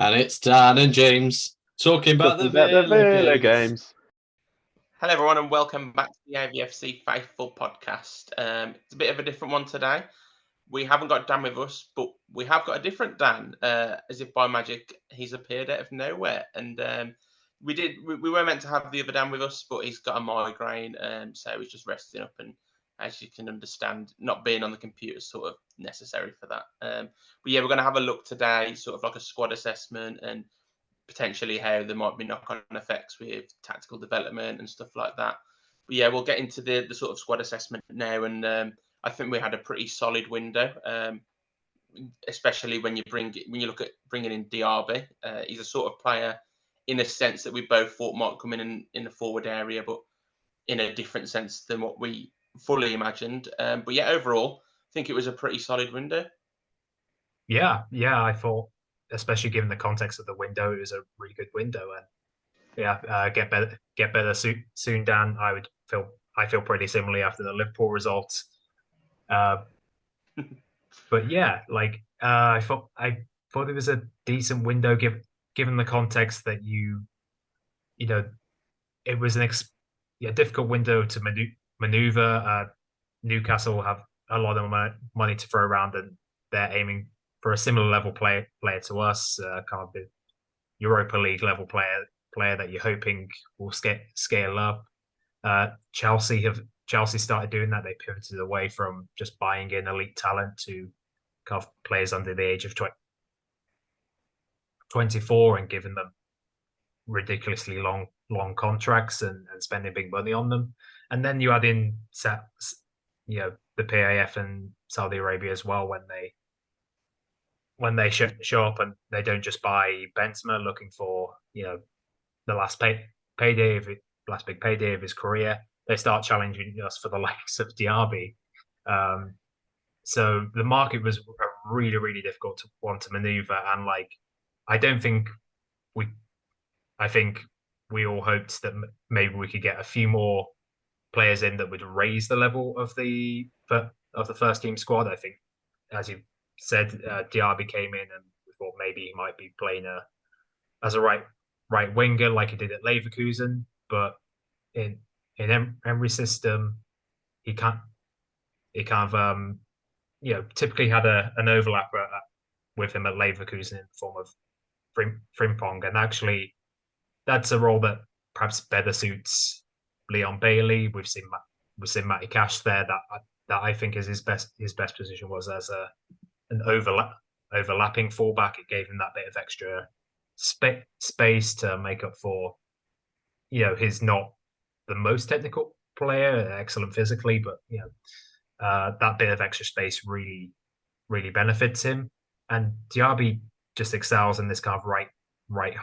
And it's Dan and James talking about the Villa games. Hello everyone and welcome back to the AVFC Faithful podcast. It's a bit of a different one today. We haven't got Dan with us, but we have got a different Dan. As if by magic, he's appeared out of nowhere. And we were meant to have the other Dan with us, but he's got a migraine, so he's just resting up. And as you can understand, not being on the computer is sort of necessary for that. But yeah, we're going to have a look today, sort of like a squad assessment and potentially how there might be knock-on effects with tactical development and stuff like that. But yeah, we'll get into the sort of squad assessment now, and I think we had a pretty solid window, especially when you look at bringing in Diaby. He's a sort of player in a sense that we both thought might come in the forward area, but in a different sense than what we fully imagined. But yeah, overall, I think it was a pretty solid window. Yeah, I thought, especially given the context of the window, it was a really good window. And yeah, get better soon, Dan. I feel pretty similarly after the Liverpool results. But yeah, I thought it was a decent window given the context that it was a difficult window to maneuver. Newcastle have a lot of money to throw around, and they're aiming for a similar level player to us, kind of the Europa League level player that you're hoping will scale up. Chelsea started doing that. They pivoted away from just buying in elite talent to kind of players under the age of 24 and giving them ridiculously long contracts and spending big money on them. And then you add in the PAF and Saudi Arabia as well when they show up and they don't just buy Benzema looking for the last big payday of his career. They start challenging us for the likes of Diaby. So the market was a really, really difficult one to maneuver, and I think we all hoped that maybe we could get a few more players in that would raise the level of the first team squad. I think, as you said, Diaby came in, and we thought maybe he might be playing as a right winger like he did at Leverkusen, but in Emery's system, he typically had an overlap with him at Leverkusen in the form of Frimpong, and actually that's a role that perhaps better suits Leon Bailey. We've seen Matty Cash there. That I think is his best position was as an overlapping fullback. It gave him that bit of extra space to make up for, he's not the most technical player, excellent physically, but that bit of extra space really, really benefits him. And Diaby just excels in this kind of right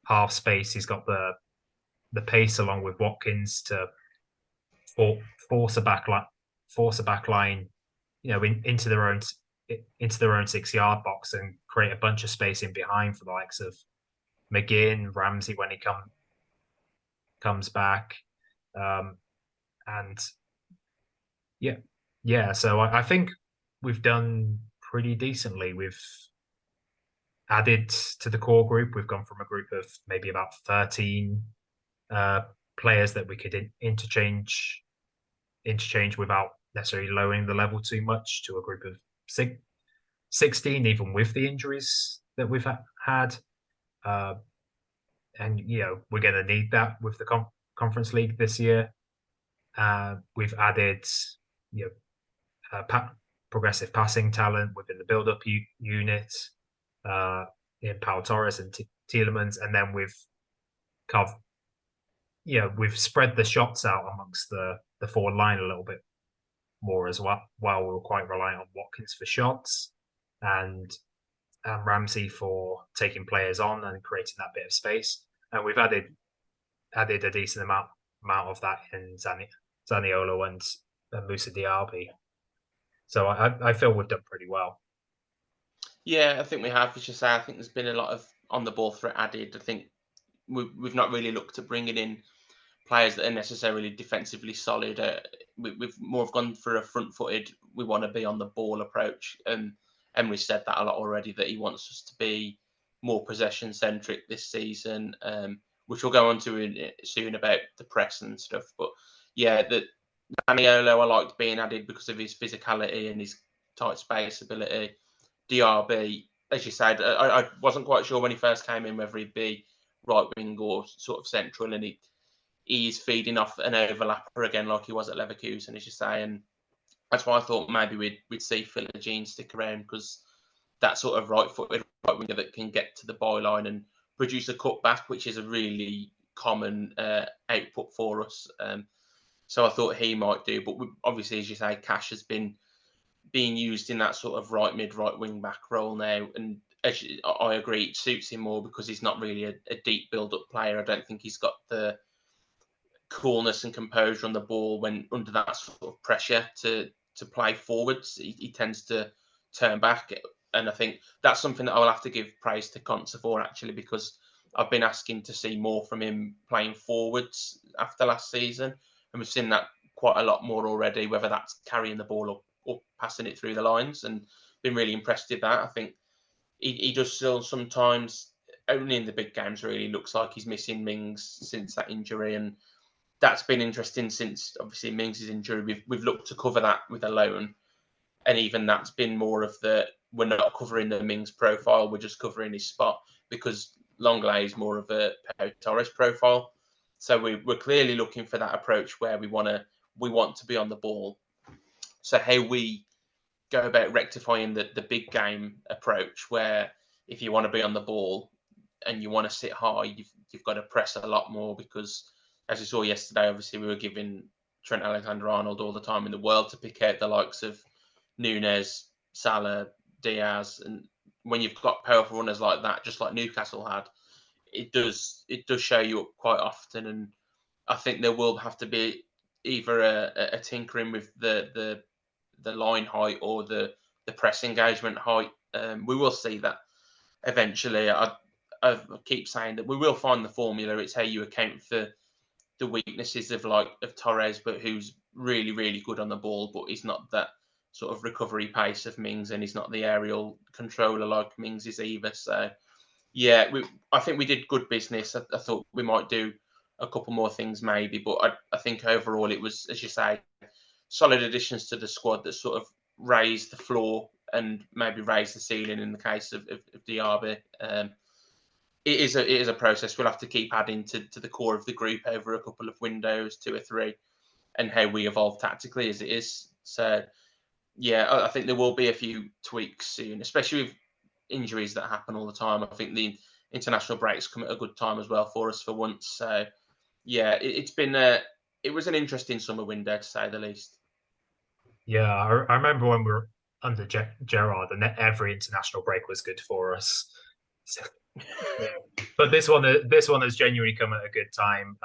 half space. He's got the pace along with Watkins to force a back line, into their own 6-yard box and create a bunch of space in behind for the likes of McGinn, Ramsey when he comes back, and So I think we've done pretty decently. We've added to the core group. We've gone from a group of maybe about 13 players that we could interchange without necessarily lowering the level too much, to a group of 16, even with the injuries that we've had. And we're going to need that with the Conference League this year. We've added progressive passing talent within the build-up unit in Pau Torres and Tielemans, and then we've spread the shots out amongst the forward line a little bit more as well. While we were quite reliant on Watkins for shots and Ramsey for taking players on and creating that bit of space, and we've added a decent amount of that in Zaniolo and Moussa Diaby. So I feel we've done pretty well. Yeah, I think we have. As you say, I think there's been a lot of on the ball threat added. I think we've not really looked at bringing in players that are necessarily defensively solid. We've more have gone for a front-footed, we want to be on the ball approach. And Emery said that a lot already, that he wants us to be more possession centric this season, which we'll go on to soon about the press and stuff. But yeah, the Zaniolo I liked being added because of his physicality and his tight space ability. DRB, as you said, I wasn't quite sure when he first came in whether he'd be right wing or sort of central, and he's feeding off an overlapper again like he was at Leverkusen, as you say, and that's why I thought maybe we'd see Philogene stick around, because that sort of right-footed right winger that can get to the byline and produce a cutback, which is a really common output for us. So I thought he might do, but obviously, as you say, Cash has been being used in that sort of right mid, right wing back role now, and I agree, it suits him more because he's not really a deep build-up player. I don't think he's got the coolness and composure on the ball when under that sort of pressure to play forwards. He tends to turn back, and I think that's something that I will have to give praise to Conte for, actually, because I've been asking to see more from him playing forwards after last season, and we've seen that quite a lot more already, whether that's carrying the ball up or passing it through the lines, and been really impressed with that. I think he does still sometimes, only in the big games really, looks like he's missing Mings since that injury, and that's been interesting since obviously Mings' injury. We've looked to cover that with a loan, and even that's been more of we're not covering the Mings profile, we're just covering his spot, because Longley is more of a Pau Torres profile. So we're clearly looking for that approach where we want to be on the ball. So how we go about rectifying the big game approach, where if you want to be on the ball and you want to sit high, you've got to press a lot more, because as you saw yesterday, obviously we were giving Trent Alexander-Arnold all the time in the world to pick out the likes of Nunes, Salah, Diaz, and when you've got powerful runners like that, just like Newcastle had, it does show you up quite often. And I think there will have to be either a tinkering with the line height or the press engagement height. We will see that eventually. I keep saying that we will find the formula. It's how you account for the weaknesses of Torres, but who's really, really good on the ball, but he's not that sort of recovery pace of Mings, and he's not the aerial controller like Mings is either. So yeah, I think we did good business. I thought we might do a couple more things maybe, but I think overall it was, as you say, solid additions to the squad that sort of raised the floor and maybe raised the ceiling in the case of Diaby. It is a process. We'll have to keep adding to the core of the group over a couple of windows, 2 or 3, and how we evolve tactically as it is. So yeah, I think there will be a few tweaks soon, especially with injuries that happen all the time. I think the international breaks come at a good time as well for us for once. So yeah, it was an interesting summer window, to say the least. Yeah, I remember when we were under Gerrard, and every international break was good for us. So, yeah. But this one has genuinely come at a good time.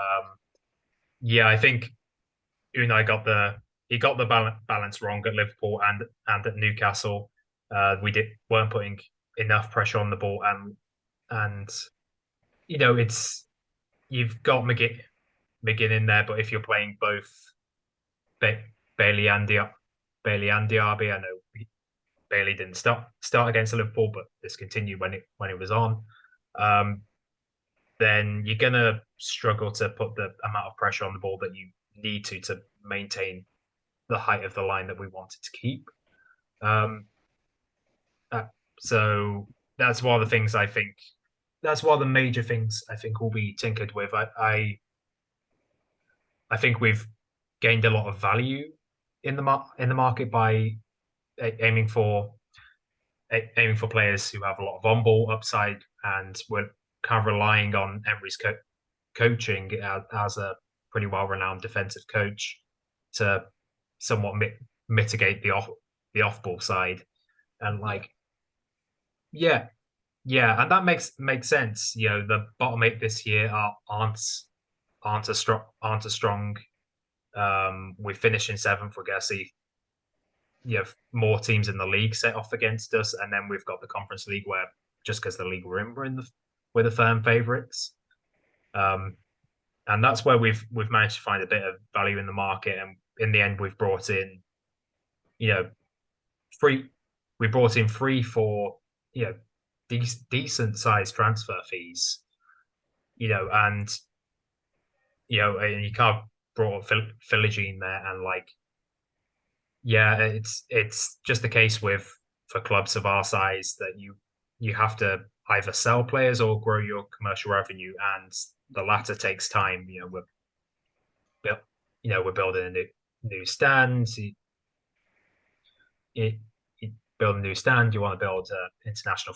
Yeah, I think Unai got the balance wrong at Liverpool and at Newcastle. We weren't putting enough pressure on the ball, and you've got McGinn in there, but if you're playing both Bailey and Diaby, I know Bailey didn't start against Liverpool, but discontinued when it was on. Then you're gonna struggle to put the amount of pressure on the ball that you need to maintain the height of the line that we wanted to keep. So that's one of the things I think. That's one of the major things I think will be tinkered with. I think we've gained a lot of value in the market by aiming for players who have a lot of on-ball upside, and we're kind of relying on Emery's coaching as a pretty well-renowned defensive coach to somewhat mitigate the off-ball side, and yeah, and that makes sense. The bottom 8 this year aren't as strong. We finish in 7th. We're gonna see more teams in the league set off against us, and then we've got the Conference League where, just because the league we're the firm favourites, and that's where we've managed to find a bit of value in the market. And in the end, we've brought in free. We brought in 3 for decent sized transfer fees, and and you can't brought up Philogene there, and it's just the case for clubs of our size that you have to either sell players or grow your commercial revenue, and the latter takes time. We're building a new stand. You build a new stand. You want to build an international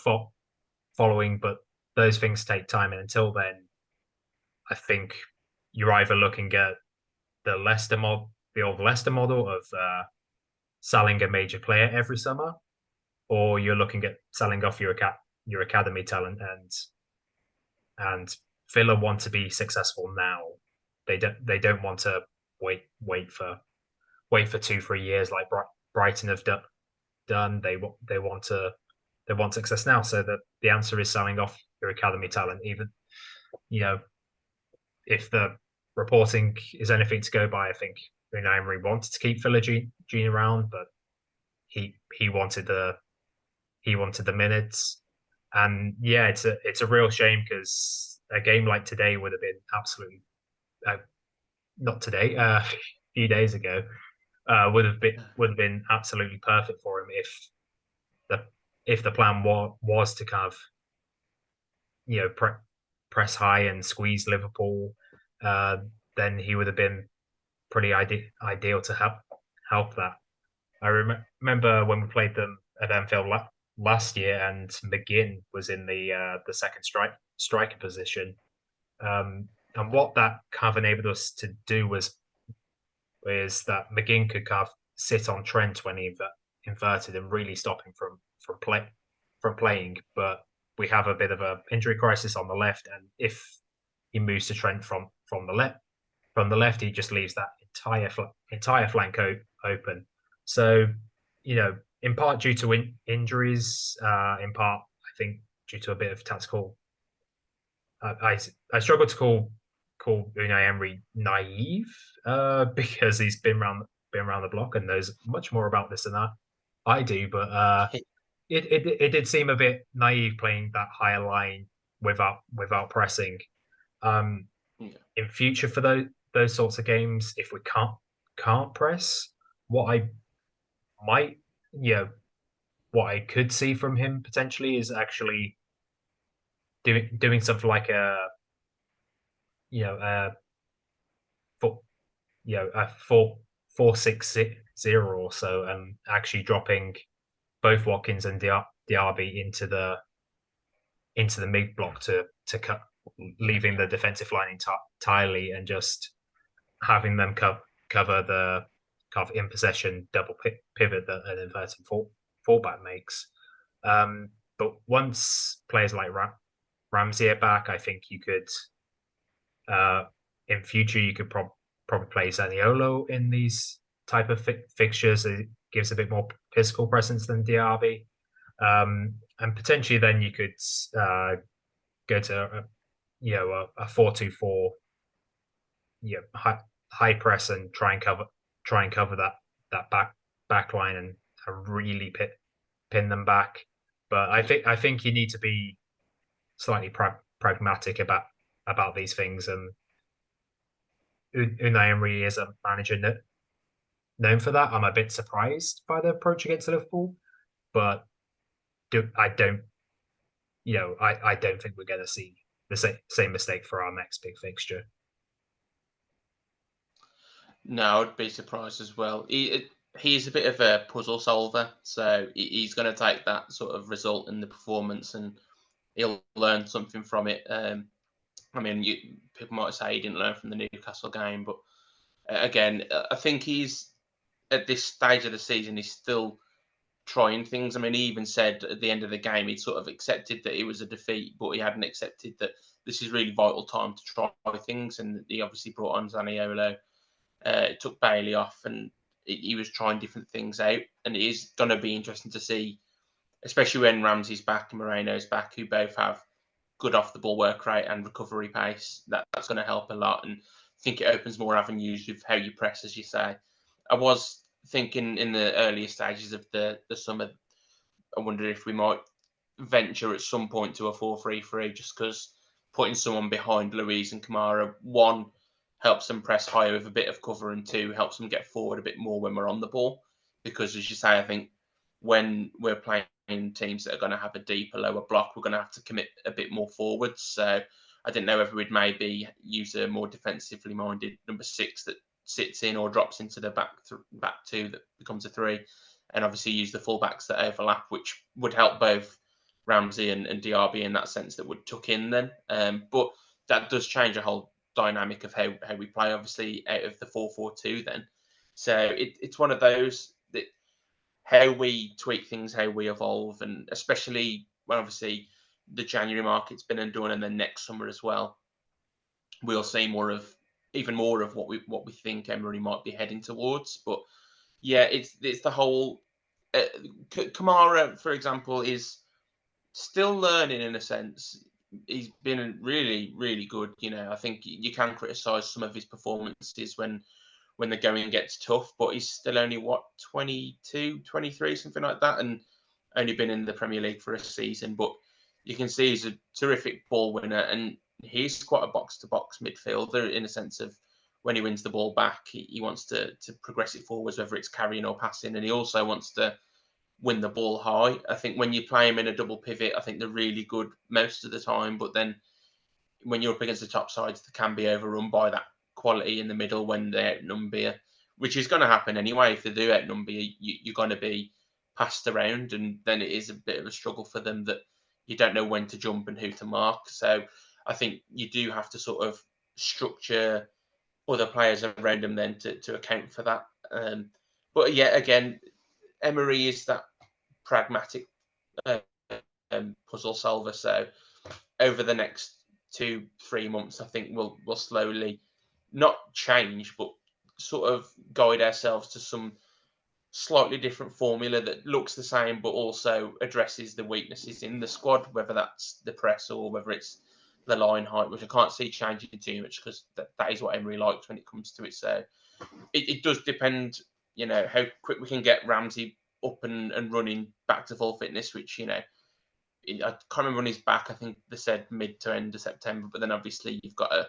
following, but those things take time, and until then, I think you're either looking at the old Leicester model of selling a major player every summer, or you're looking at selling off your academy talent, and Villa want to be successful now. They don't want to wait for 2-3 years like Brighton have done. They want success now. So the answer is selling off your academy talent. Even if the reporting is anything to go by, I think Unai Emery wanted to keep Philogene around, but he wanted the minutes. And yeah, it's a real shame, because a game like today would have been absolutely not today, a few days ago, would have been absolutely perfect for him if the plan was to kind of press high and squeeze Liverpool. Then he would have been pretty ideal to help that. I remember when we played them at Anfield last year, and McGinn was in the second striker position, and what that kind of enabled us to do was that McGinn could kind of sit on Trent when he inverted and really stop him from playing. But we have a bit of a injury crisis on the left, and if he moves to Trent from the left, he just leaves that entire flank open. So, in part due to injuries, in part I think due to a bit of tactical. I struggle to call Unai Emery naive, because he's been around the block and knows much more about this than I do. But it did seem a bit naive playing that higher line without pressing. In future for those sorts of games, if we can't press, what I could see from him potentially is actually doing something like a 4-6-0 or so, and actually dropping both Watkins and Diaby into the mid block to cut, leaving the defensive line entirely, and just having them cover the kind of in possession double pivot that an inverted fullback makes. But once players like Ramsey are back, I think you could, in future, you could probably play Zaniolo in these type of fixtures. It gives a bit more physical presence than Diaby. And potentially then you could go to a 4-2-4, high press, and try and cover that back line and really pin them back. But I think you need to be slightly pragmatic about these things. And Unai Emery is a manager known for that. I'm a bit surprised by the approach against Liverpool, but I don't think we're going to see the same mistake for our next big fixture. No, I'd be surprised as well. He's a bit of a puzzle solver, so he's going to take that sort of result in the performance and he'll learn something from it. People might say he didn't learn from the Newcastle game, but again, I think he's at this stage of the season, he's still trying things. He even said at the end of the game, he'd sort of accepted that it was a defeat, but he hadn't accepted that this is really vital time to try things. And he obviously brought on Zaniolo, took Bailey off, and he was trying different things out. And it is going to be interesting to see, especially when Ramsey's back and Moreno's back, who both have good off the ball work rate and recovery pace. That's going to help a lot, and I think it opens more avenues with how you press, as you say. I was thinking in the earlier stages of the summer, I wondered if we might venture at some point to a 4-3-3 just because putting someone behind Louise and Kamara, one, helps them press higher with a bit of cover, and two, helps them get forward a bit more when we're on the ball. Because as you say, I think when we're playing teams that are going to have a deeper, lower block, we're going to have to commit a bit more forwards. So I didn't know whether we'd maybe use a more defensively minded number 6 that sits in or drops into the back 2 that becomes a 3, and obviously use the fullbacks that overlap, which would help both Ramsey and Diaby in that sense, that would tuck in then. But that does change the whole dynamic of how we play, obviously, out of the 4-4-2 then. So it's one of those that how we tweak things, how we evolve, and especially when obviously the January market's been undone, and then next summer as well, we'll see even more of what we think Emery might be heading towards. But yeah, it's the whole Kamara, for example, is still learning in a sense. He's been really, really good. I think you can criticise some of his performances when the going gets tough, but he's still only, 22, 23, something like that, and only been in the Premier League for a season. But you can see he's a terrific ball winner, and he's quite a box-to-box midfielder in a sense of when he wins the ball back, he wants to progress it forwards, whether it's carrying or passing, and he also wants to win the ball high. I think when you play him in a double pivot, I think they're really good most of the time, but then when you're up against the top sides, they can be overrun by that quality in the middle when they outnumber you, which is going to happen anyway. If they do outnumber you, you're going to be passed around, and then it is a bit of a struggle for them that you don't know when to jump and who to mark. So I think you do have to sort of structure other players around them then to account for that. But yeah, again, Emery is that pragmatic puzzle solver. So over the next 2-3 months, I think we'll slowly not change, but sort of guide ourselves to some slightly different formula that looks the same, but also addresses the weaknesses in the squad, whether that's the press or whether it's the line height, which I can't see changing too much because that is what Emery likes when it comes to it. So it does depend, how quick we can get Ramsey up and running back to full fitness, which, I can't remember when he's back. I think they said mid to end of September, but then obviously you've got to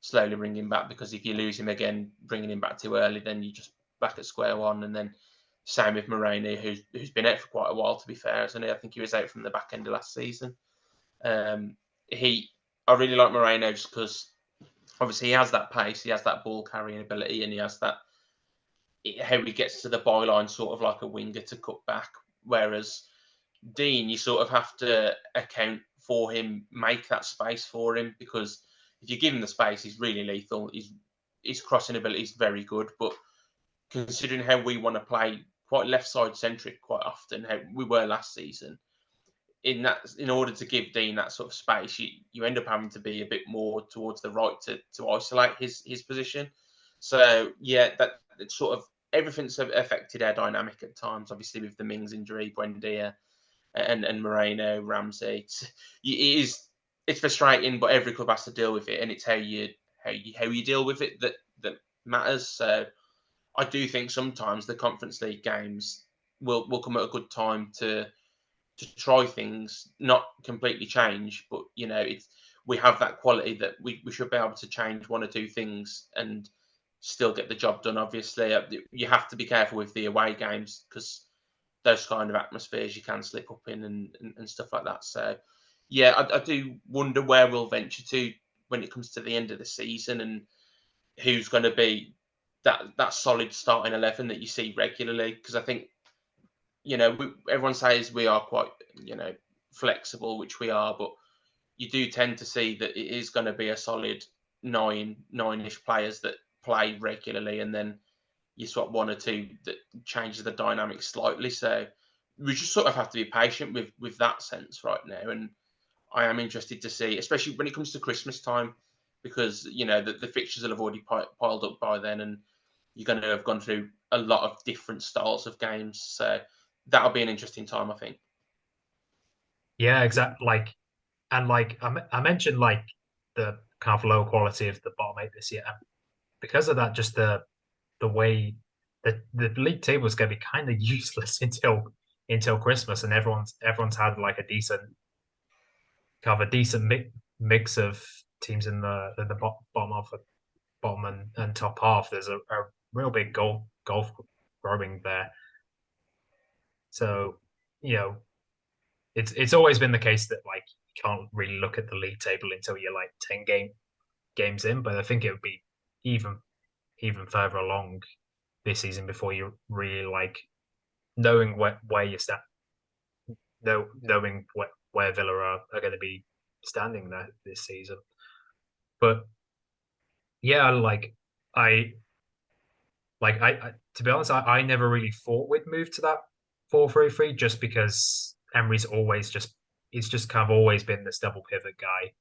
slowly bring him back, because if you lose him again, bringing him back too early, then you're just back at square one. And then same with Moreno, who's been out for quite a while, to be fair, isn't he? I think he was out from the back end of last season. I really like Moreno just because obviously he has that pace, he has that ball carrying ability, and he has that how he gets to the byline sort of like a winger to cut back. Whereas Dean, you sort of have to account for him, make that space for him, because if you give him the space, he's really lethal. His crossing ability is very good, but considering how we want to play quite left side centric quite often, how we were last season, in order to give Dean that sort of space, you end up having to be a bit more towards the right to isolate his position. So yeah, that it's sort of everything's affected our dynamic at times. Obviously with the Mings injury, Buendia and Moreno, Ramsey, it's frustrating, but every club has to deal with it, and it's how you deal with it that matters. So I do think sometimes the Conference League games will come at a good time to try things, not completely change, but we have that quality that we should be able to change one or two things and still get the job done. Obviously, you have to be careful with the away games because those kind of atmospheres you can slip up in and stuff like that. So yeah, I do wonder where we'll venture to when it comes to the end of the season, and who's going to be that solid starting 11 that you see regularly. Because I think everyone says we are quite flexible, which we are, but you do tend to see that it is going to be a solid nine-ish players that play regularly, and then you swap one or two that changes the dynamic slightly. So we just sort of have to be patient with that sense right now. And I am interested to see, especially when it comes to Christmas time, because the fixtures will have already piled up by then, and you're going to have gone through a lot of different styles of games. So that'll be an interesting time, I think. Yeah, exactly. I mentioned the kind of low quality of the bottom 8 this year. And because of that, just the way that the league table is going to be kind of useless until until Christmas, and everyone's had like a decent mix of teams in the bottom and top half. There's a real big golf growing there. So, it's always been the case that like you can't really look at the league table until you're like 10 games in, but I think it would be even further along this season before you really like knowing where you stand, knowing where Villa are going to be standing there this season. But yeah, I to be honest, I never really thought we'd move to that 4-3-3 just because Emery's he's just kind of always been this double pivot guy.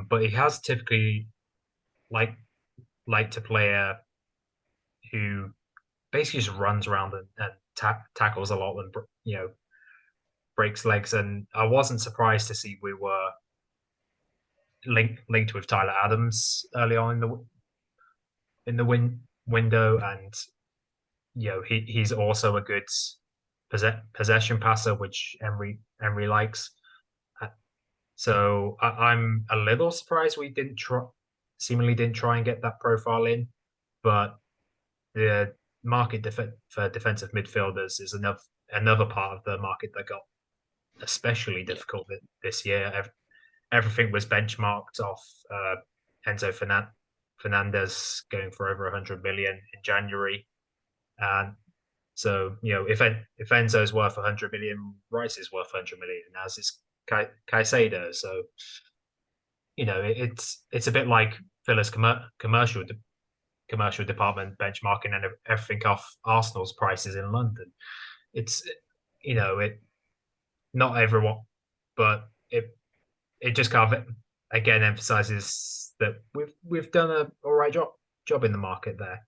But he has typically like to play who basically just runs around and tackles a lot and breaks legs. And I wasn't surprised to see we were linked with Tyler Adams early on in the window, and he's also a good possession passer, which Emery likes. So I'm a little surprised we seemingly didn't try and get that profile in, but the market for defensive midfielders is another part of the market that got especially difficult this year. Everything was benchmarked off Enzo Fernandez going for over 100 million in January, and so if Enzo's worth 100 million, Rice is worth 100 million, as is Caicedo. So it's a bit like Villa's commercial department benchmarking and everything off Arsenal's prices in London. It's not everyone, but it just kind of again emphasizes that we've done a all right job in the market there.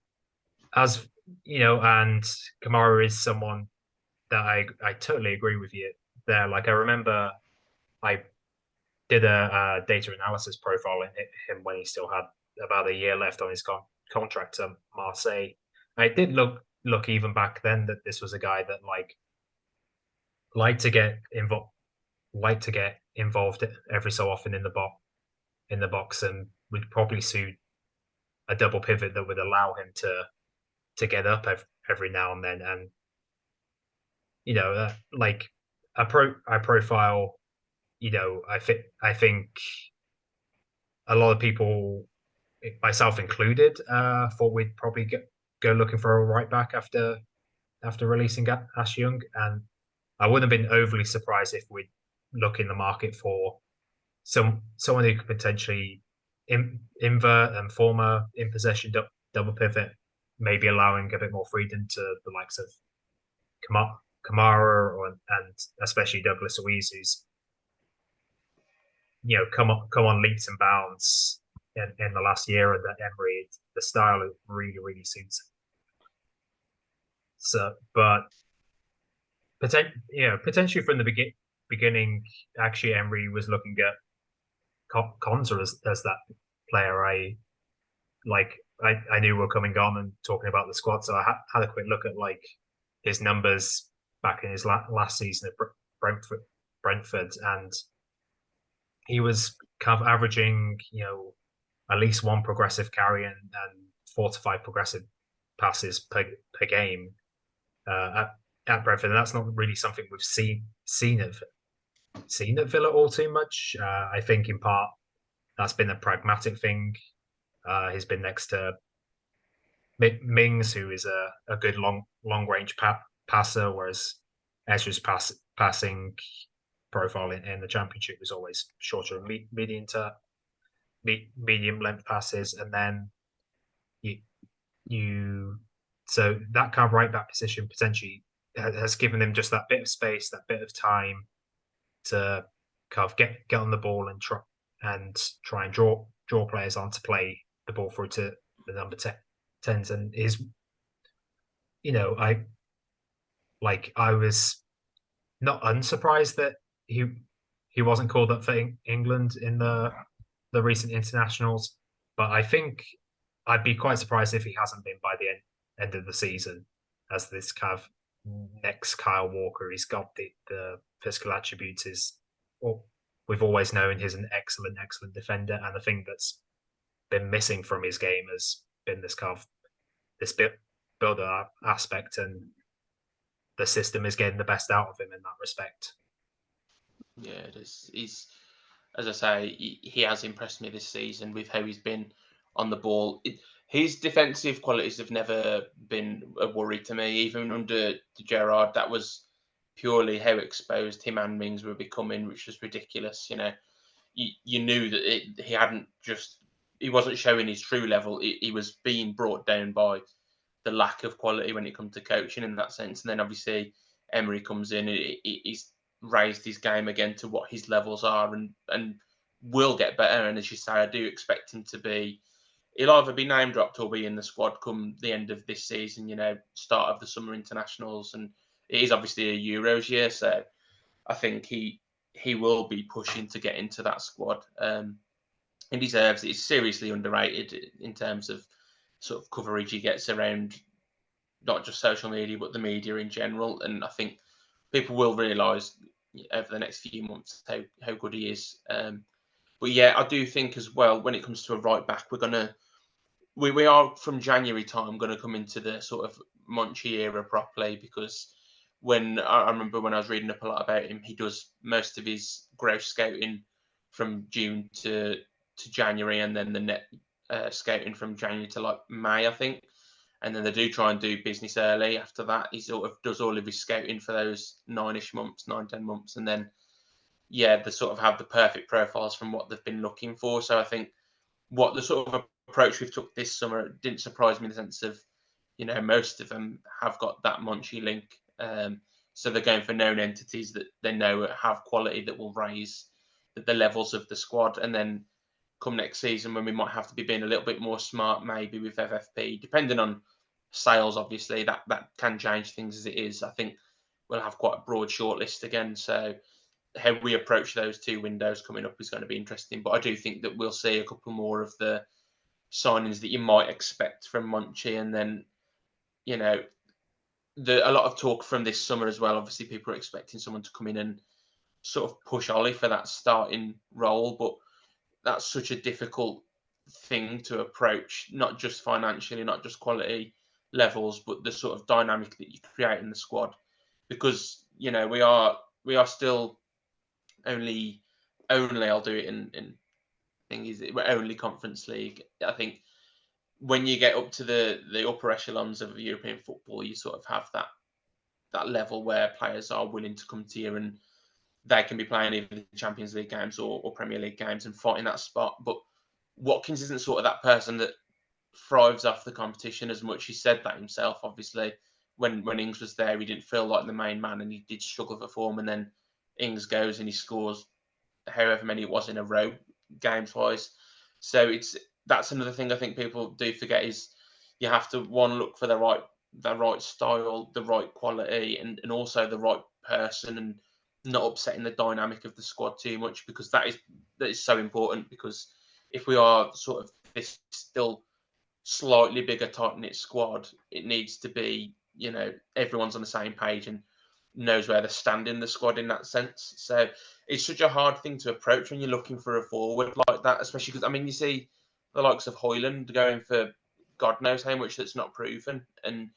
As and Kamara is someone that I totally agree with you there. Like I remember I did a data analysis profile in him when he still had about a year left on his contract at Marseille. I did look even back then that this was a guy that liked to get involved every so often in the box, and would probably suit a double pivot that would allow him to get up every now and then. And like I profile, I think a lot of people, myself included, thought we'd probably go looking for a right back after releasing Ash Young, and I wouldn't have been overly surprised if we'd look in the market for someone who could potentially invert and form a in possession double pivot, maybe allowing a bit more freedom to the likes of Kamara and especially Douglas Luiz, who's come on leaps and bounds in the last year, and that Emery, the style really suits him. So, but potentially from the beginning, actually Emery was looking at Konza as that player. I knew we were coming on and talking about the squad, so I had a quick look at his numbers back in his last season at Brentford, and he was kind of averaging at least one progressive carry and 4 to 5 progressive passes per game at Brentford, and that's not really something we've seen at Villa all too much. I think in part that's been a pragmatic thing. He's been next to Mings, who is a good long range passer, whereas Ezra's passing profile in the Championship was always shorter and medium length passes, and then so that kind of right back position potentially has given him just that bit of space, that bit of time to kind of get on the ball and try and draw players on to play the ball through to the number 10s. And I was not unsurprised that he wasn't called up for England in the recent internationals, but I think I'd be quite surprised if he hasn't been by the end of the season, as this kind of next Kyle Walker. He's got the physical attributes. We've always known he's an excellent defender, and the thing that's been missing from his game has been this builder aspect, and the system is getting the best out of him in that respect. Yeah, it is. He's, as I say, he has impressed me this season with how he's been on the ball. His defensive qualities have never been a worry to me, even under Gerrard. That was purely how exposed him and Mings were becoming, which was ridiculous. You knew that he wasn't showing his true level. He was being brought down by the lack of quality when it comes to coaching in that sense. And then obviously Emery comes in. He's raised his game again to what his levels are, and will get better. And as you say, I do expect him to be. He'll either be name dropped or be in the squad come the end of this season. Start of the summer internationals, and it is obviously a Euros year, so I think he will be pushing to get into that squad. He deserves it. He's seriously underrated in terms of sort of coverage he gets around not just social media but the media in general. And I think people will realise over the next few months how good he is. But yeah, I do think as well when it comes to a right back, we are from January time going to come into the sort of Monchi era properly, because when I remember when I was reading up a lot about him, he does most of his gross scouting from June to January, and then the net scouting from January to like May, I think. And then they do try and do business early after that. He sort of does all of his scouting for those 9-10 months. And then, yeah, they sort of have the perfect profiles from what they've been looking for. So I think what the sort of approach we've took this summer didn't surprise me in the sense of, most of them have got that Monchi link. So they're going for known entities that they know have quality that will raise the levels of the squad. And then come next season when we might have to be being a little bit more smart, maybe with FFP, depending on sales, obviously, that can change things as it is. I think we'll have quite a broad shortlist again. So how we approach those two windows coming up is going to be interesting. But I do think that we'll see a couple more of the signings that you might expect from Monchi. And then, a lot of talk from this summer as well. Obviously, people are expecting someone to come in and sort of push Ollie for that starting role. But that's such a difficult thing to approach, not just financially, not just quality levels, but the sort of dynamic that you create in the squad. Because, we are still only I'll do it in thing is we're only Conference League. I think when you get up to the upper echelons of European football, you sort of have that level where players are willing to come to you and they can be playing either the Champions League games or Premier League games and fighting that spot. But Watkins isn't sort of that person that thrives off the competition as much. He said that himself, obviously. When Ings was there, he didn't feel like the main man and he did struggle for form. And then Ings goes and he scores however many it was in a row, games-wise. So that's another thing I think people do forget is you have to, one, look for the right style, the right quality, and also the right person, and not upsetting the dynamic of the squad too much, because that is so important. Because if we are sort of this still slightly bigger, tight-knit squad, it needs to be, everyone's on the same page and knows where they stand in the squad in that sense. So it's such a hard thing to approach when you're looking for a forward like that, especially because, you see the likes of Højlund going for God knows how much that's not proven. And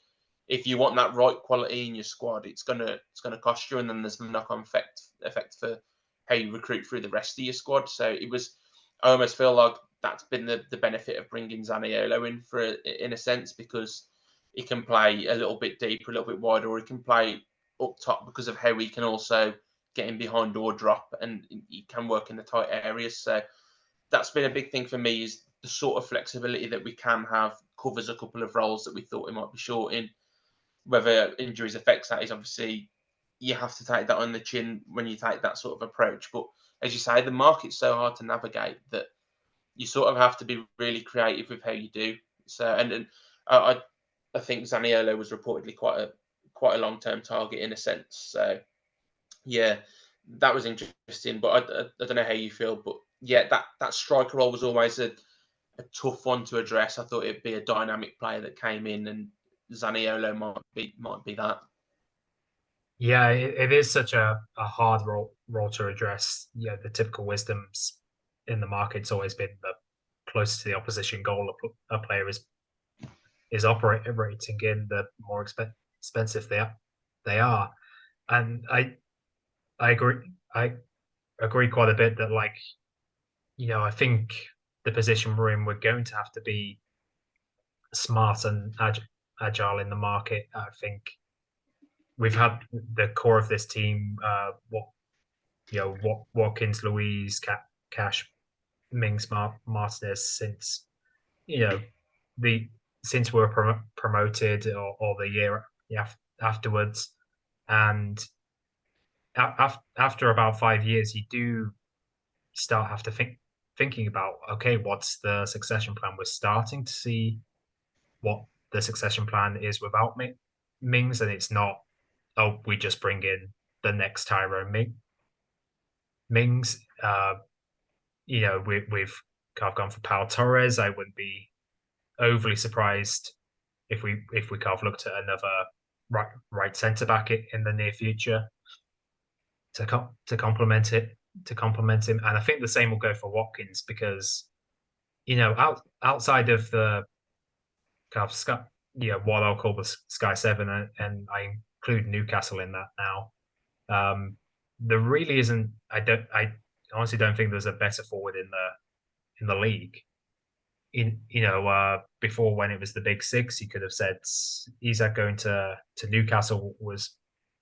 if you want that right quality in your squad, it's gonna cost you, and then there's the knock-on effect for how you recruit through the rest of your squad. So I almost feel like that's been the benefit of bringing Zaniolo in a sense, because he can play a little bit deeper, a little bit wider, or he can play up top because of how he can also get in behind or drop, and he can work in the tight areas. So that's been a big thing for me, is the sort of flexibility that we can have covers a couple of roles that we thought we might be short in. Whether injuries affects that is obviously, you have to take that on the chin when you take that sort of approach. But as you say, the market's so hard to navigate that you sort of have to be really creative with how you do. So, and I think Zaniolo was reportedly quite a long-term target in a sense. So, yeah, that was interesting. But I don't know how you feel, but yeah, that striker role was always a tough one to address. I thought it'd be a dynamic player that came in, and Zaniolo might be that. Yeah, it is such a hard role to address. The typical wisdoms in the market's always been the closer to the opposition goal a player is operating in, the more expensive they are. And I agree quite a bit that, like, I think the position we're in, we're going to have to be smart and agile in the market. I think we've had the core of this team, Watkins, Louise, Cash, Mings, Martinez, since the since we were promoted, or the year afterwards, and after about 5 years, you do start have to thinking about, okay, what's the succession plan? We're starting to see what the succession plan is without Mings, and it's not, oh, we just bring in the next Tyrone Mings. We've kind of gone for Pau Torres. I wouldn't be overly surprised if we kind of looked at another right centre back in the near future to complement him. And I think the same will go for Watkins, because outside of the kind of Sky, what I'll call the Sky Seven, and I include Newcastle in that now. There really isn't. I honestly don't think there's a better forward in the league. Before, when it was the Big Six, you could have said Isak going to Newcastle was,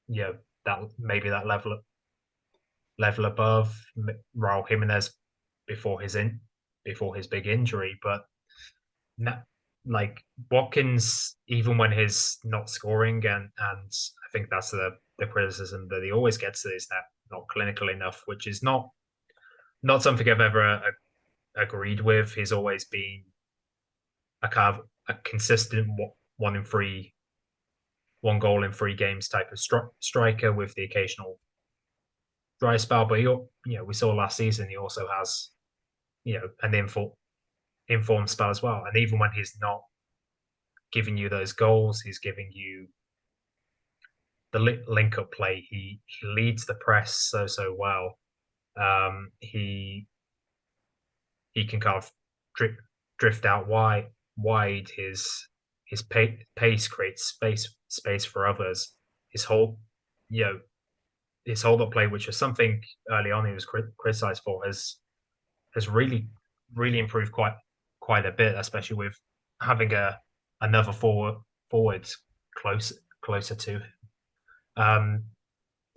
that maybe that level above Raul Jimenez before his big injury. But like Watkins, even when he's not scoring, and I think that's the criticism that he always gets, is that not clinical enough, which is not something I've ever agreed with. He's always been a kind of a consistent one goal in 3 games type of striker, with the occasional dry spell. But we saw last season he also has an informed spell as well. And even when he's not giving you those goals, he's giving you the link up play. He leads the press so well. He can kind of drift out wide. His pace creates space for others. His hold up play, which was something early on he was criticized for, has really improved quite a bit, especially with having another forward closer to him.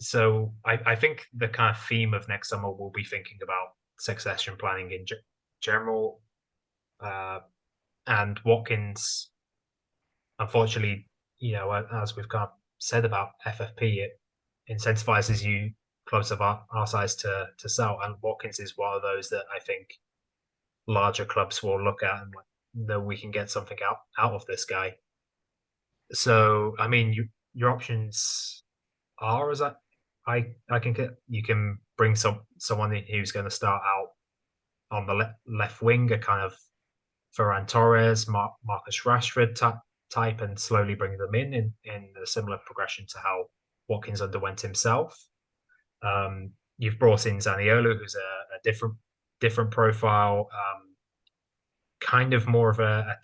So I think the kind of theme of next summer will be thinking about succession planning in general. And Watkins, unfortunately, as we've kind of said about FFP, it incentivizes you clubs of our size to sell. And Watkins is one of those that I think larger clubs will look at and know we can get something out of this guy. So, I mean, your options are, as I can get, you can bring someone who's going to start out on the left wing, a kind of Ferran Torres, Marcus Rashford type, and slowly bring them in a similar progression to how Watkins underwent himself. You've brought in Zaniolo, who's a different profile, kind of more of a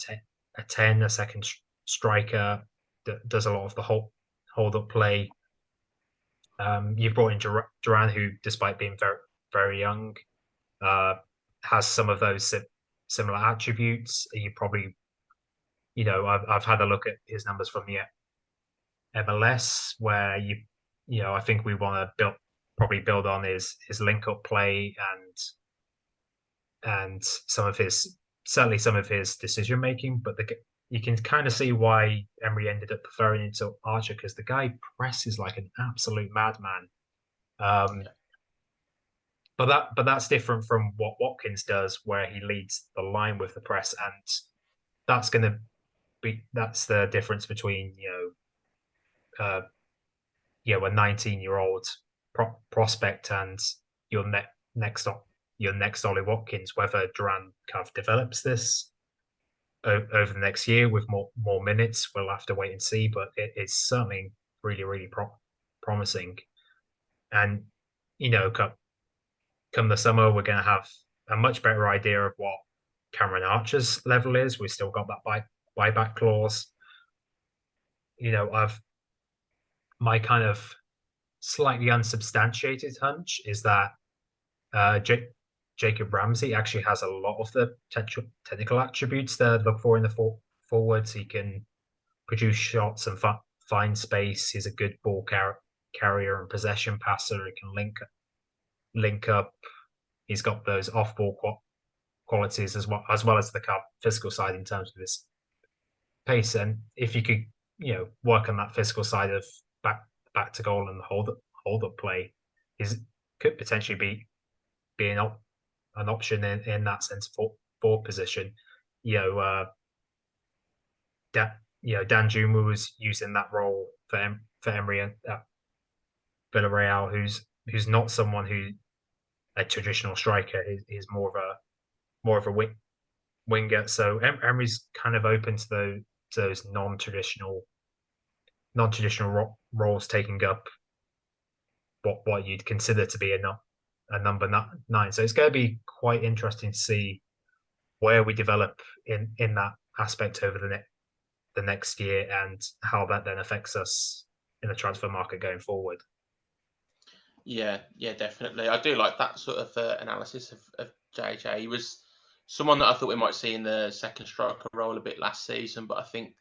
10, a second striker that does a lot of the hold up play. You've brought in Duran, who, despite being very, very young, has some of those similar attributes. You probably, I've had a look at his numbers from the MLS, where I think we want to build on his link up play and certainly some of his decision making. But you can kind of see why Emery ended up preferring him to Archer, because the guy presses like an absolute madman. But that's different from what Watkins does, where he leads the line with the press, and that's the difference between a 19-year-old prospect and your next Ollie Watkins. Whether Duran kind of develops this over the next year with more minutes, we'll have to wait and see. But it's certainly really, really promising. And come the summer, we're going to have a much better idea of what Cameron Archer's level is. We've still got that buyback clause. My kind of slightly unsubstantiated hunch is that Jacob Ramsey actually has a lot of the technical attributes that I look for in the forwards. He can produce shots and find space. He's a good ball carrier and possession passer. He can link up. He's got those off-ball qualities as well as the physical side in terms of his pace. And if you could, work on that physical side of back to goal and hold up play, could potentially be an option in that centre forward position. Dan Juma was using that role for Emery at Villarreal, who's not someone who a traditional striker. He's more of a winger. So Emery's kind of open to those non-traditional roles, taking up what you'd consider to be a number 9. So it's going to be quite interesting to see where we develop in that aspect over the next year, and how that then affects us in the transfer market going forward. Yeah, definitely. I do like that sort of analysis of JJ. He was someone that I thought we might see in the second striker role a bit last season, but I think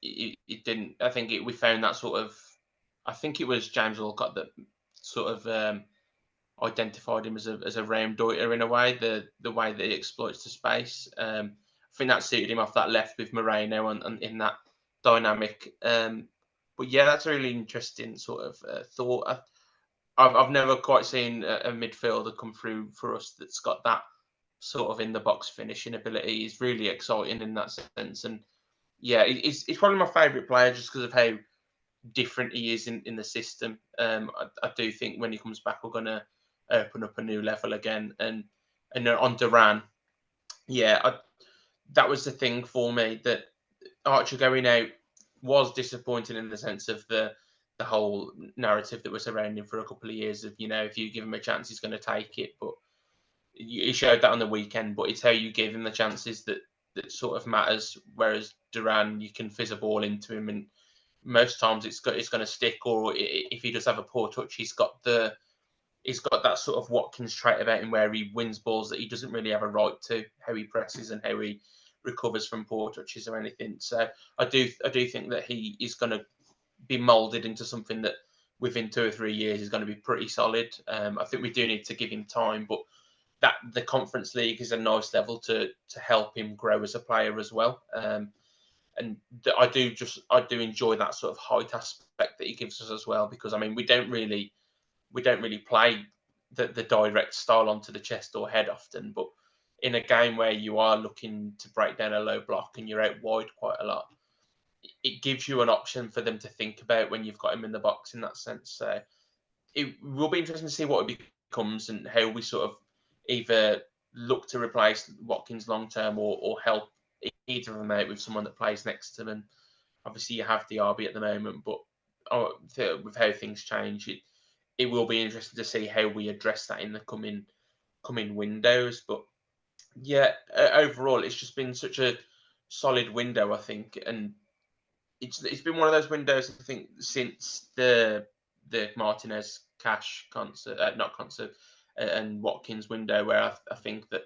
it didn't. I think we found that sort of. I think it was James Walcott that sort of identified him as a round Deuter in a way, the way that he exploits the space. I think that suited him off that left with Moreno and in that dynamic. But yeah, that's a really interesting sort of thought. I've never quite seen a midfielder come through for us that's got that sort of in the box finishing ability. He's really exciting in that sense, and yeah, he's probably my favourite player just because of how different he is in the system. I do think when he comes back, we're going to open up a new level again. And on Duran, that was the thing for me, that Archer going out was disappointing in the sense of the whole narrative that was around him for a couple of years of, if you give him a chance, he's going to take it. But he showed that on the weekend, but it's how you give him the chances that sort of matters. Whereas Duran, you can fizz a ball into him, and most times it's going to stick. Or if he does have a poor touch, he's got that sort of Watkins trait about him, where he wins balls that he doesn't really have a right to. How he presses and how he recovers from poor touches or anything. So I do think that he is going to be moulded into something that within 2 or 3 years is going to be pretty solid. I think we do need to give him time, but that the Conference League is a nice level to help him grow as a player as well. And I do enjoy that sort of height aspect that he gives us as well, because I mean we don't really play the direct style onto the chest or head often, but in a game where you are looking to break down a low block and you're out wide quite a lot, it gives you an option for them to think about when you've got him in the box in that sense. So it will be interesting to see what it becomes and how we sort of either look to replace Watkins long term or help either of them out with someone that plays next to them. And obviously you have DRB at the moment, but with how things change, it will be interesting to see how we address that in the coming windows. But yeah, overall it's just been such a solid window, I think, and it's been one of those windows, I think, since the Martinez Cash and Watkins window, where I think that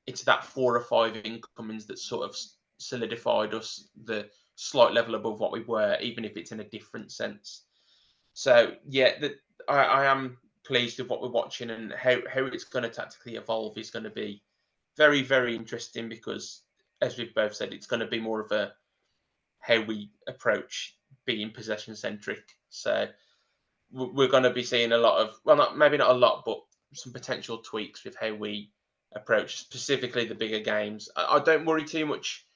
it's that 4 or 5 incomings that sort of solidified us the slight level above what we were, even if it's in a different sense. So yeah, I am pleased with what we're watching, and how it's going to tactically evolve is going to be very, very interesting, because as we've both said, it's going to be more of a how we approach being possession centric. So we're going to be seeing a lot of, well, maybe not a lot, but some potential tweaks with how we approach specifically the bigger games. I don't worry too much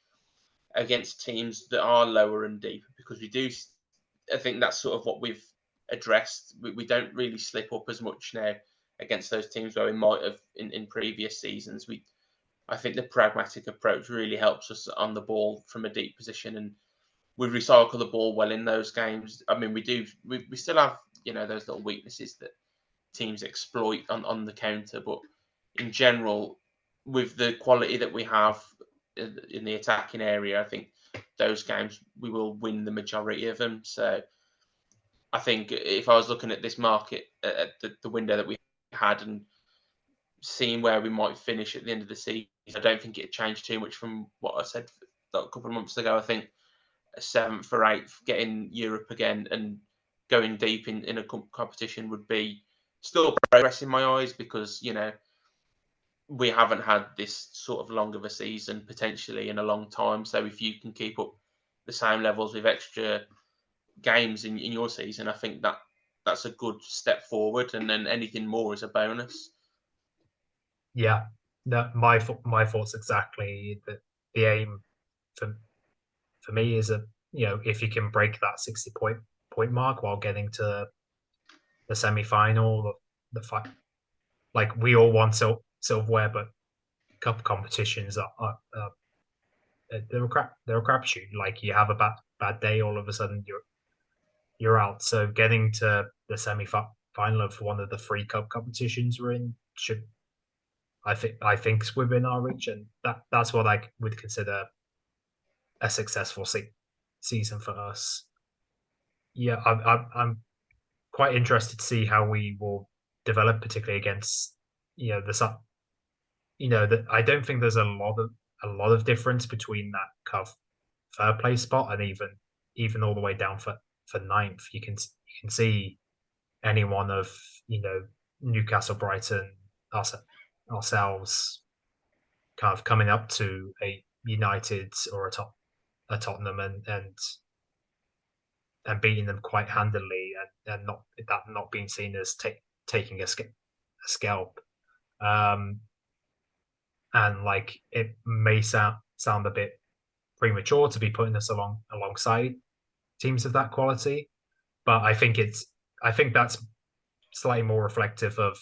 against teams that are lower and deeper, because I think that's sort of what we've addressed. We don't really slip up as much now against those teams where we might have in previous seasons. I think the pragmatic approach really helps us on the ball from a deep position, and we recycle the ball well in those games. I mean, we still have, those little weaknesses that teams exploit on the counter, but in general, with the quality that we have in the attacking area, I think those games we will win the majority of them. So I think if I was looking at this market at the window that we had and seeing where we might finish at the end of the season, I don't think it changed too much from what I said a couple of months ago. I think a 7th or 8th, getting Europe again and going deep in a competition would be still progress in my eyes, because we haven't had this sort of long of a season potentially in a long time. So if you can keep up the same levels with extra games in your season, I think that's a good step forward, and then anything more is a bonus. Yeah, no, my thoughts exactly. That the aim for me is if you can break that 60 point mark while getting to the semi-final, the fight, like we all want silverware, but cup competitions are they're a crapshoot. Like you have a bad day, all of a sudden you're out. So getting to the semi-final of one of the 3 cup competitions we're in should, I think is within our reach, and that's what I would consider a successful season for us. Yeah, I'm quite interested to see how we will develop, particularly against the that I don't think there's a lot of difference between that kind of 3rd place spot and even all the way down for 9th. You can see any one of Newcastle, Brighton, ourselves kind of coming up to a United or a Tottenham and beating them quite handily, and not being seen as taking a scalp. And like it may sound a bit premature to be putting us alongside teams of that quality, but I think that's slightly more reflective of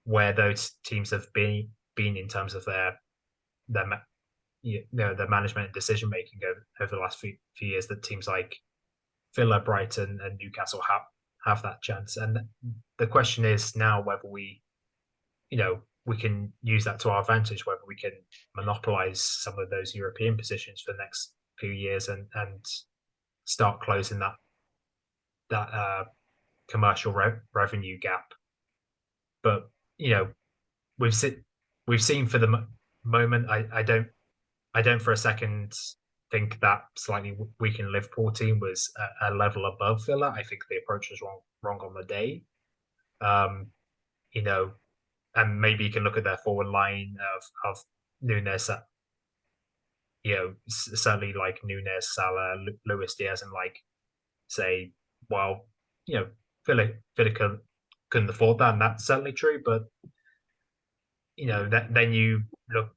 where those teams have been in terms of their management and decision making over the last few years. That teams like Villa, Brighton, and Newcastle have that chance. And the question is now whether we can use that to our advantage, whether we can monopolize some of those European positions for the next few years and start closing that commercial revenue gap. But we've seen for the moment. I don't for a second think that slightly weakened Liverpool team was a level above Villa. I think the approach was wrong on the day. And maybe you can look at their forward line of Nunes, certainly like Nunes, Salah, Luis Diaz, and like say, well, Villa couldn't afford that, and that's certainly true. But then you look,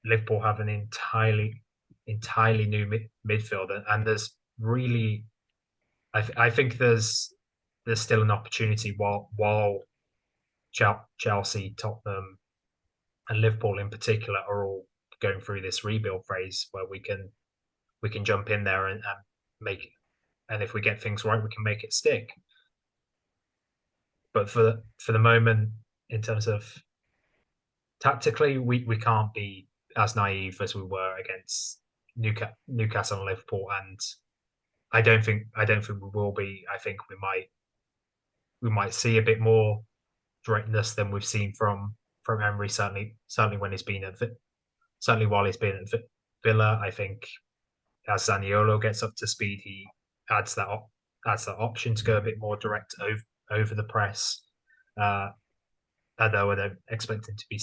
Liverpool have an entirely new midfield, and there's really, I think there's still an opportunity while Chelsea, Tottenham, and Liverpool in particular are all going through this rebuild phase where we can jump in there and make it, and if we get things right, we can make it stick. But for the moment, in terms of tactically, we can't be as naive as we were against Newcastle and Liverpool, and I don't think we will be. I think we might see a bit more directness than we've seen from Emery. Certainly when he's been certainly while he's been at Villa. I think as Zaniolo gets up to speed, he adds that option to go a bit more direct over the press. Although I don't expect him to be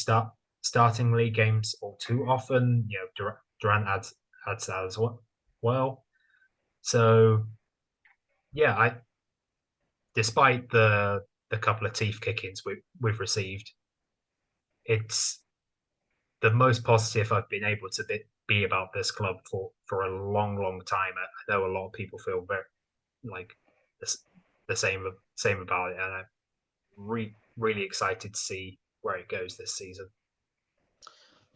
starting league games all too often. Durant adds that as well. So yeah, despite the couple of teeth kickings we've received, it's the most positive I've been able to be about this club for a long time. I know a lot of people feel very like the same about it, and I'm really excited to see where it goes this season.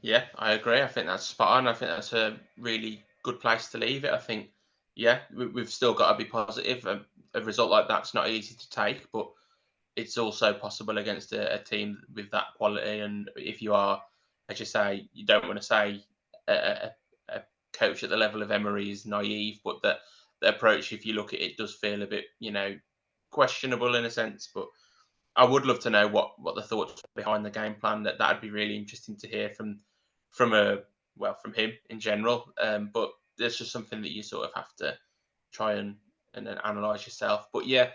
Yeah, I agree. I think that's spot on. I think that's a really good place to leave it. I think yeah, we've still got to be positive. A result like that's not easy to take, but it's also possible against a team with that quality. And if you are, as you say, you don't want to say a coach at the level of Emery is naive, but that the approach, if you look at it, does feel a bit, questionable in a sense. But I would love to know what the thoughts behind the game plan. That'd be really interesting to hear from from him in general. But there's just something that you sort of have to try and then analyze yourself. But yeah,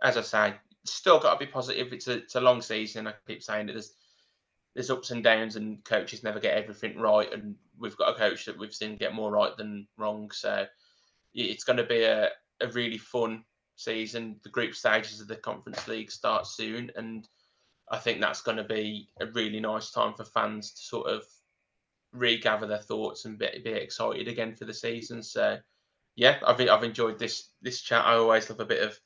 as I say, still got to be positive. It's a long season. I keep saying that there's ups and downs, and coaches never get everything right. And we've got a coach that we've seen get more right than wrong. So it's going to be a really fun season. The group stages of the Conference League start soon, and I think that's going to be a really nice time for fans to sort of regather their thoughts and be excited again for the season. So yeah, I've enjoyed this chat. I always love a bit of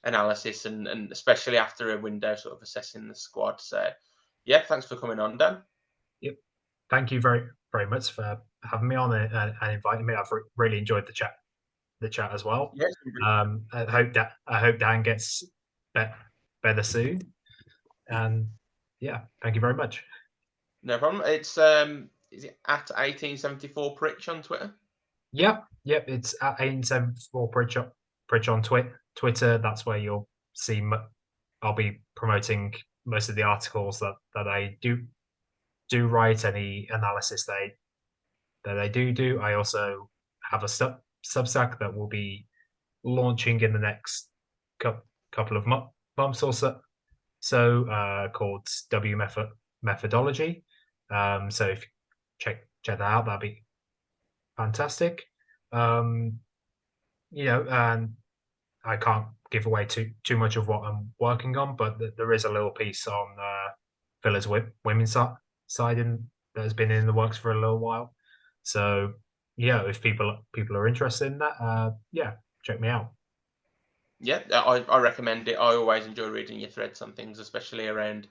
analysis, and especially after a window, sort of assessing the squad. So yeah, thanks for coming on, Dan. Yep, thank you very very much for having me on and inviting me. I've really enjoyed the chat as well. Yes, I hope Dan gets better soon. And yeah, thank you very much. No problem. It's is it at 1874 Pritch on Twitter? Yep, it's at 1874 Pritch on Twitter. That's where you'll see. I'll be promoting most of the articles that I do write, any analysis that I do. I also have a Substack that will be launching in the next couple of months or so, called W Methodology. So if you check that out, that'd be fantastic. And I can't give away too much of what I'm working on, but there is a little piece on Villa's women's side that has been in the works for a little while. So yeah, if people are interested in that, check me out. Yeah, I recommend it. I always enjoy reading your threads on things, especially around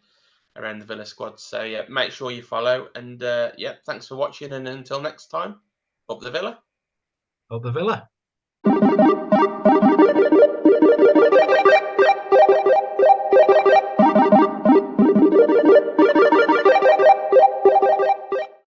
the Villa squad. So yeah, make sure you follow. And yeah, thanks for watching. And until next time, up the Villa. Up the Villa.